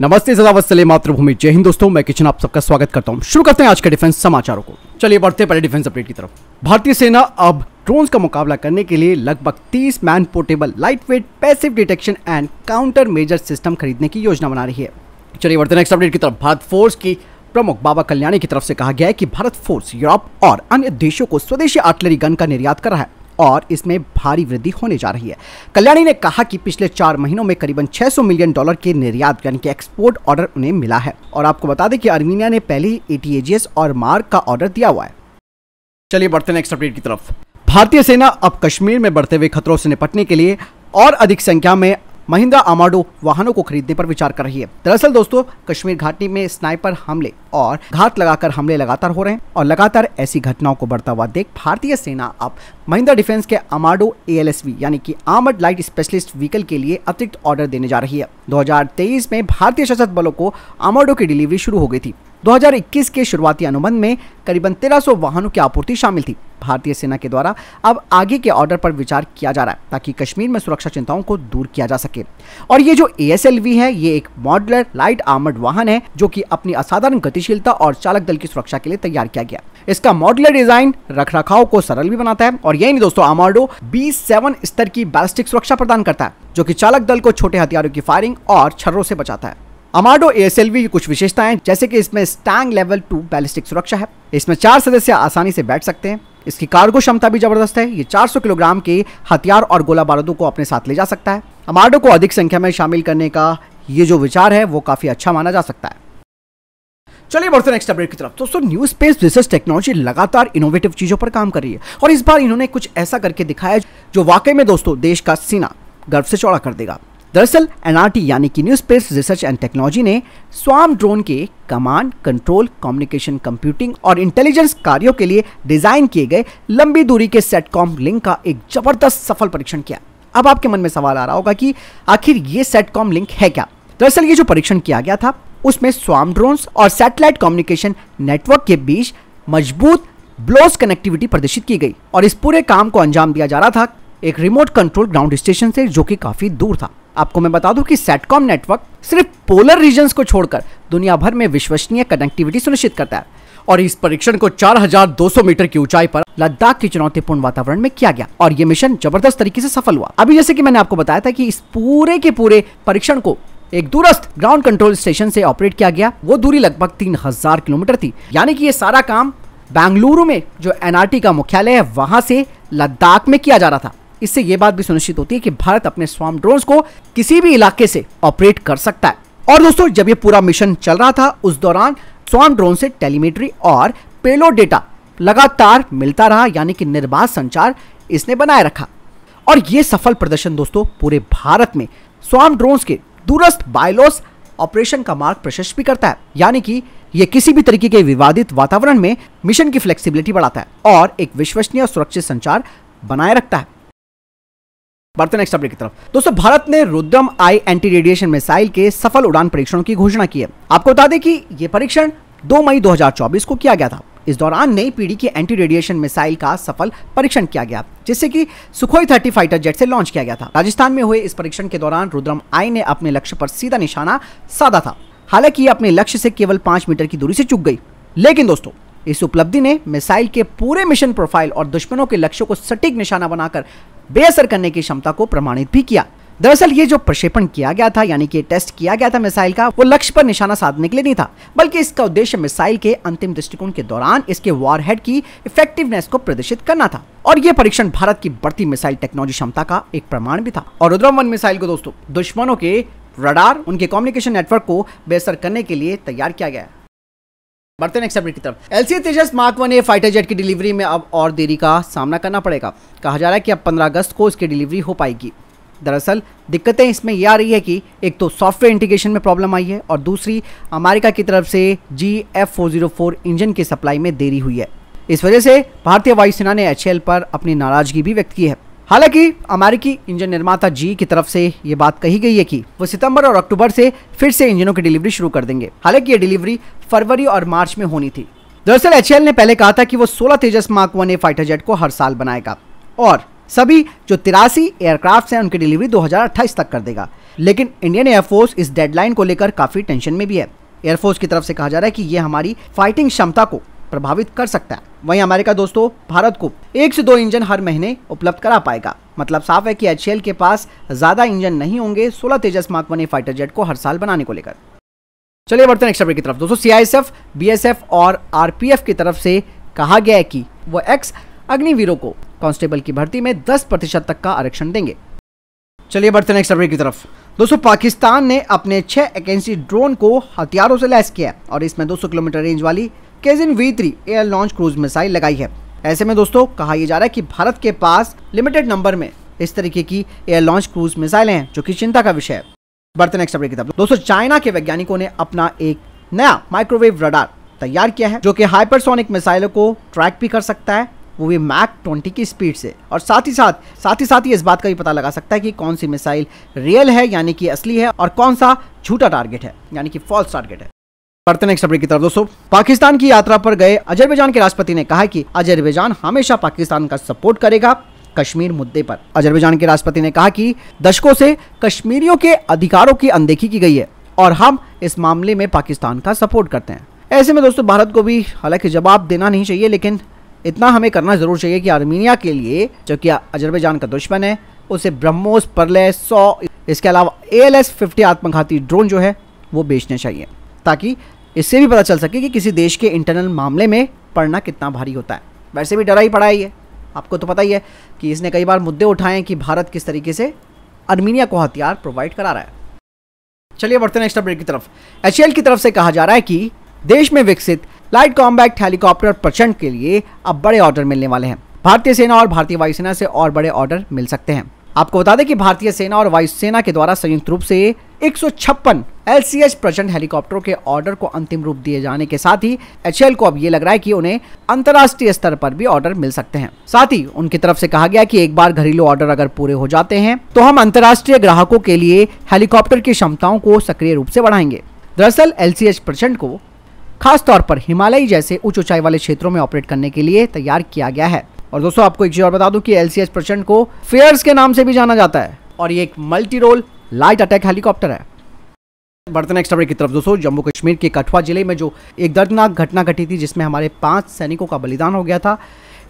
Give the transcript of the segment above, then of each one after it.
नमस्ते, सदावत सले मातृभूमि, जय हिंद दोस्तों। मैं किचन आप सबका स्वागत करता हूं। शुरू करते हैं आज के डिफेंस समाचारों को। चलिए बढ़ते पहले डिफेंस अपडेट की तरफ। भारतीय सेना अब ड्रोन्स का मुकाबला करने के लिए लगभग 30 man portable light weight passive detection and counter measure system खरीदने की योजना बना रही है। चलिए बढ़ते नेक्स्ट अपडेट की तरफ। भारत फोर्स की प्रमुख बाबा कल्याणी की तरफ से कहा गया है कि भारत फोर्स यूरोप और अन्य देशों को स्वदेशी आर्टिलरी गन का निर्यात कर रहा है और इसमें भारी वृद्धि होने जा रही है। कल्याणी ने कहा कि पिछले 4 महीनों में करीबन $600 मिलियन के निर्यात यानी कि एक्सपोर्ट ऑर्डर उन्हें मिला है। और आपको बता दें कि आर्मीनिया ने पहले ही ATAGS और मार्क का ऑर्डर दिया हुआ है। चलिए बढ़ते नेक्स्ट अपडेट की तरफ। भारतीय सेना अब कश्मीर में बढ़ते हुए खतरों से निपटने के लिए और अधिक संख्या में महिंद्रा आर्मर्ड वाहनों को खरीदने पर विचार कर रही है। दरअसल दोस्तों, कश्मीर घाटी में स्नाइपर हमले और घात लगाकर हमले लगातार हो रहे हैं और लगातार ऐसी घटनाओं को बढ़ता हुआ देख भारतीय सेना अब महिंद्रा डिफेंस के आर्मर्ड ALSV यानी कि आर्मर्ड लाइट स्पेशलिस्ट व्हीकल के लिए अतिरिक्त ऑर्डर देने जा रही है। 2023 में भारतीय सशस्त्र बलों को आर्मर्डो की डिलीवरी शुरू हो गई थी। 2021 के शुरुआती अनुबंध में करीबन 1300 वाहनों की आपूर्ति शामिल थी। भारतीय सेना के द्वारा अब आगे के ऑर्डर पर विचार किया जा रहा है ताकि कश्मीर में सुरक्षा चिंताओं को दूर किया जा सके। और ये जो ASLV है, ये एक मॉड्यूलर लाइट आर्मर्ड वाहन है जो कि अपनी असाधारण गतिशीलता और चालक दल की सुरक्षा के लिए तैयार किया गया। इसका मॉड्यूलर डिजाइन रखरखाव को सरल भी बनाता है और यही नहीं दोस्तों, आर्मर्डो B7 स्तर की बैलिस्टिक सुरक्षा प्रदान करता है जो कि चालक दल को छोटे हथियारों की फायरिंग और छर्रों से बचाता है। आर्मर्डो ASLV की कुछ विशेषताएं जैसे कि इसमें स्टैंग लेवल 2 बैलिस्टिक सुरक्षा है। इसमें 4 सदस्य आसानी से बैठ सकते हैं। इसकी कार्गो क्षमता भी जबरदस्त है। ये 400 किलोग्राम के हथियार और गोला बारूदों को अपने साथ ले जा सकता है। आर्मर्डो को अधिक संख्या में शामिल करने का ये जो विचार है वो काफी अच्छा माना जा सकता है। चलिए बढ़ते नेक्स्ट अपडेट की तरफ। दोस्तों, न्यू स्पेस रिसर्च टेक्नोलॉजी लगातार इनोवेटिव चीजों पर काम कर रही है और इस बार इन्होंने कुछ ऐसा करके दिखाया जो वाकई में दोस्तों देश का सीना गर्व से चौड़ा कर देगा। दरअसल NRT यानी कि new space research and technology ने स्वार्म ड्रोन के कमांड, कंट्रोल, कम्युनिकेशन, कंप्यूटिंग और इंटेलिजेंस कार्यों के लिए डिजाइन किए गए लंबी दूरी के सेटकॉम लिंक का एक जबरदस्त सफल परीक्षण किया। अब आपके मन में सवाल आ रहा होगा कि आखिर ये सेटकॉम लिंक है क्या? दरअसल ये जो परीक्षण किया गया था उसमें स्वार्म ड्रोन्स और सैटेलाइट कम्युनिकेशन नेटवर्क के बीच मजबूत ब्लोस कनेक्टिविटी प्रदर्शित की गई और इस पूरे काम को अंजाम दिया जा रहा था एक रिमोट कंट्रोल ग्राउंड स्टेशन से जो कि काफी दूर था। आपको मैं बता दूं कि सेटकॉम नेटवर्क सिर्फ पोलर रीजन्स को छोड़कर दुनिया भर में विश्वसनीय कनेक्टिविटी सुनिश्चित करता है और इस परीक्षण को 4200 मीटर की ऊंचाई पर लद्दाख के चुनौतीपूर्ण वातावरण में किया गया और यह मिशन जबरदस्त तरीके से सफल हुआ। अभी जैसे कि मैंने आपको बताया था कि इस पूरे के पूरे परीक्षण को एक दूरस्थ ग्राउंड कंट्रोल स्टेशन से ऑपरेट किया गया। वो दूरी लगभग 3000 किलोमीटर थी, यानी कि ये सारा काम बेंगलुरु में जो NRT का मुख्यालय है वहां से लद्दाख में किया जा रहा था। इससे यह बात भी सुनिश्चित होती है कि भारत अपने स्वार्म ड्रोन्स को किसी भी इलाके से ऑपरेट कर सकता है। और दोस्तों, जब ये पूरा मिशन चल रहा था उस दौरान स्वार्म ड्रोन से टेलीमेट्री और पेलोड डेटा लगातार मिलता रहा, यानी कि निर्बाध संचार इसने बनाए रखा। और ये सफल प्रदर्शन दोस्तों पूरे भारत में स्वार्म ड्रोन्स के दूरस्थ बायलॉस ऑपरेशन का मार्ग प्रशस्त भी करता है, यानी कि यह किसी भी तरीके के विवादित वातावरण में मिशन की फ्लेक्सिबिलिटी बढ़ाता है और एक विश्वसनीय और सुरक्षित संचार बनाए रखता है। बढ़ते नेक्स्ट अपडेट की तरफ। दोस्तों, भारत ने Rudram I anti radiation missile के सफल उड़ान परीक्षणों की घोषणा की है। आपको बता दें कि यह परीक्षण 2 मई 2024 को किया गया था। इस दौरान नई पीढ़ी की एंटी रेडिएशन मिसाइल का सफल परीक्षण किया गया जिससे कि सुखोई 30 फाइटर जेट से लॉन्च किया गया था। राजस्थान में हुए इस परीक्षण के दौरान रुद्रम I ने अपने लक्ष्य पर सीधा निशाना साधा था। हालांकि अपने लक्ष्य से केवल 5 मीटर की दूरी से चूक गई, लेकिन दोस्तों इस उपलब्धि ने मिसाइल के पूरे मिशन प्रोफाइल और दुश्मनों के लक्ष्यों को सटीक निशाना बनाकर बेअसर करने की क्षमता को प्रमाणित भी किया। दरअसल ये जो प्रक्षेपण किया गया था, यानी कि टेस्ट किया गया था मिसाइल का, वो लक्ष्य पर निशाना साधने के लिए नहीं था, बल्कि इसका उद्देश्य मिसाइल के अंतिम दृष्टिकोण के दौरान इसके वॉरहेड की इफेक्टिवनेस को प्रदर्शित करना था। और यह परीक्षण भारत की बढ़ती मिसाइल टेक्नोलॉजी क्षमता का एक प्रमाण भी था। और रुद्रम 1 मिसाइल को दोस्तों दुश्मनों के रडार, उनके कम्युनिकेशन नेटवर्क को बेअसर करने के लिए तैयार किया गया। बढ़ते नेक्स्ट अपडेट की तरफ। LCA तेजस मार्क 1A फाइटर जेट की डिलीवरी में अब और देरी का सामना करना पड़ेगा। कहा जा रहा है कि अब 15 अगस्त को इसकी डिलीवरी हो पाएगी। दरअसल दिक्कतें इसमें यह आ रही है कि एक तो सॉफ्टवेयर इंटीग्रेशन में प्रॉब्लम आई है और दूसरी अमेरिका की तरफ से GF404 इंजन की सप्लाई में देरी हुई है। इस वजह से भारतीय वायुसेना ने HAL पर अपनी नाराजगी भी व्यक्त की है। हालांकि अमेरिकी इंजन निर्माता GE की तरफ से ये बात कही गई है कि वो सितंबर और अक्टूबर से फिर से इंजनों की डिलीवरी शुरू कर देंगे। हालांकि ये डिलीवरी फरवरी और मार्च में होनी थी। दरअसल HAL ने पहले कहा था कि वो 16 तेजस मार्क 1A फाइटर जेट को हर साल बनाएगा और सभी जो 83 एयरक्राफ्ट हैं उनकी डिलीवरी 2028 तक कर देगा। लेकिन इंडियन एयरफोर्स इस डेडलाइन को लेकर काफी टेंशन में भी है। एयरफोर्स की तरफ से कहा जा रहा है कि ये हमारी फाइटिंग क्षमता को प्रभावित कर सकता है। वहीं अमेरिका दोस्तों भारत को 1 से 2 इंजन हर महीने उपलब्ध करा पाएगा। मतलब साफ है कि HAL के पास ज्यादा इंजन नहीं होंगे 16 तेजस मार्क 1 फाइटर जेट को हर साल बनाने को लेकर। चलिए बढ़ते हैं नेक्स्ट अपडेट की तरफ। दोस्तों CISF, BSF और RPF की तरफ से कहा गया है कि वो एक्स अग्निवीरों को कांस्टेबल की भर्ती में 10% तक का आरक्षण देंगे। चलिए बढ़ते हैं नेक्स्ट अपडेट की तरफ। दोस्तों पाकिस्तान ने अपने 6 एकेंसी ड्रोन को हथियारों से लैस किया और इसमें 200 किलोमीटर रेंज वाली casein V3 air launch cruise missile लगाई है। ऐसे में दोस्तों कहा यह जा रहा है कि भारत के पास लिमिटेड नंबर में इस तरीके की एयर लॉन्च क्रूज मिसाइलें हैं, जो कि चिंता का विषय है। बढ़ते नेक्स्ट अपडेट की तरफ। दोस्तों चाइना के वैज्ञानिकों ने अपना एक नया माइक्रोवेव रडार तैयार किया है, जो कि हाइपरसोनिक मिसाइलों को ट्रैक भी कर सकता है, वो भी मैक 20 की स्पीड से। और साथ ही इस बात का भी पता लगा सकता है कि कौन सी मिसाइल रियल है यानी कि असली है और कौन सा झूठा टारगेट है यानी कि फॉल्स टारगेट है। बढ़ते नेक्स्ट अपडेट की तरफ। दोस्तों पाकिस्तान की यात्रा पर गए अजरबैजान के राष्ट्रपति ने कहा कि अजरबैजान हमेशा पाकिस्तान का सपोर्ट करेगा कश्मीर मुद्दे पर। अजरबैजान के राष्ट्रपति ने कहा कि दशकों से कश्मीरियों के अधिकारों की अनदेखी की गई है और हम इस मामले में पाकिस्तान का सपोर्ट करते हैं। ऐसे में दोस्तों भारत को भी हालांकि जवाब देना नहीं चाहिए, लेकिन इतना हमें करना जरूर चाहिए कि आर्मीनिया के लिए, जो कि अजरबैजान का दुश्मन है, उसे ब्रह्मोस, परले 100 इसके अलावा ALS-50 आत्मघाती ड्रोन जो है वो बेचने चाहिए, ताकि इससे भी पता चल सके कि किसी देश के इंटरनल मामले में पड़ना कितना भारी होता है। वैसे भी डरा ही पड़ा है, आपको तो पता ही है कि इसने कई बार मुद्दे उठाए हैं कि भारत किस तरीके से आर्मीनिया को हथियार प्रोवाइड करा रहा है। चलिए बढ़ते हैं नेक्स्ट अपडेट की तरफ। HAL की तरफ से कहा जा रहा है कि देश में विकसित लाइट कॉम्बैट हेलीकॉप्टर प्रचंड के लिए अब बड़े ऑर्डर मिलने वाले हैं। भारतीय सेना और भारतीय वायुसेना से और बड़े ऑर्डर मिल सकते हैं। आपको बता दें कि भारतीय सेना और वायुसेना के द्वारा संयुक्त रूप से 156 LCH प्रचंड हेलीकॉप्टरों के ऑर्डर को अंतिम रूप दिए जाने के साथ ही HAL को अब ये लग रहा है कि उन्हें अंतर्राष्ट्रीय स्तर पर भी ऑर्डर मिल सकते हैं। साथ ही उनकी तरफ से कहा गया कि एक बार घरेलू ऑर्डर अगर पूरे हो जाते हैं तो हम अंतर्राष्ट्रीय ग्राहकों के लिए हेलीकॉप्टर की क्षमताओं को सक्रिय रूप से बढ़ाएंगे। दरअसल LCH प्रचंड को खास तौर पर हिमालय जैसे उच्च ऊंचाई वाले क्षेत्रों में ऑपरेट करने के लिए तैयार किया गया है। और दोस्तों आपको एक चीज और बता दूं कि LCH प्रचंड को फेयर्स के नाम से भी जाना जाता है और ये एक multi role light attack helicopter है। बढ़ते नेक्स्ट अपडेट की तरफ। दोस्तों जम्मू कश्मीर के कठुआ जिले में जो एक दर्दनाक घटना घटी थी जिसमें हमारे 5 सैनिकों का बलिदान हो गया था,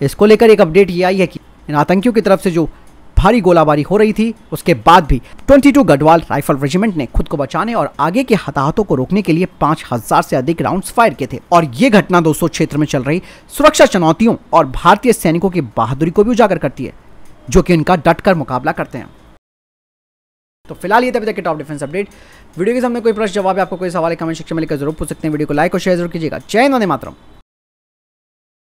इसको लेकर एक अपडेट ये आई है कि इन आतंकियों की तरफ से जो भारी गोलाबारी हो रही थी उसके बाद भी 22 गढ़वाल राइफल रेजिमेंट ने खुद को बचाने और आगे के हताहतों को रोकने के लिए 5000 से अधिक राउंड्स फायर किए थे। और ये घटना दोस्तों क्षेत्र में चल रही सुरक्षा चुनौतियों और भारतीय सैनिकों की बहादुरी को भी उजागर करती है, जो कि इनका डटकर मुकाबला करते हैं। तो फिलहाल ये तभी तक के टॉप डिफेंस अपडेट। वीडियो के सामने कोई प्रश्न जवाब है, आपको कोई सवाल है कमेंट सेक्शन में लिखकर जरूर पूछ सकते हैं। वीडियो को लाइक और शेयर जरूर कीजिएगा। जय हिंद, वंदे मातरम।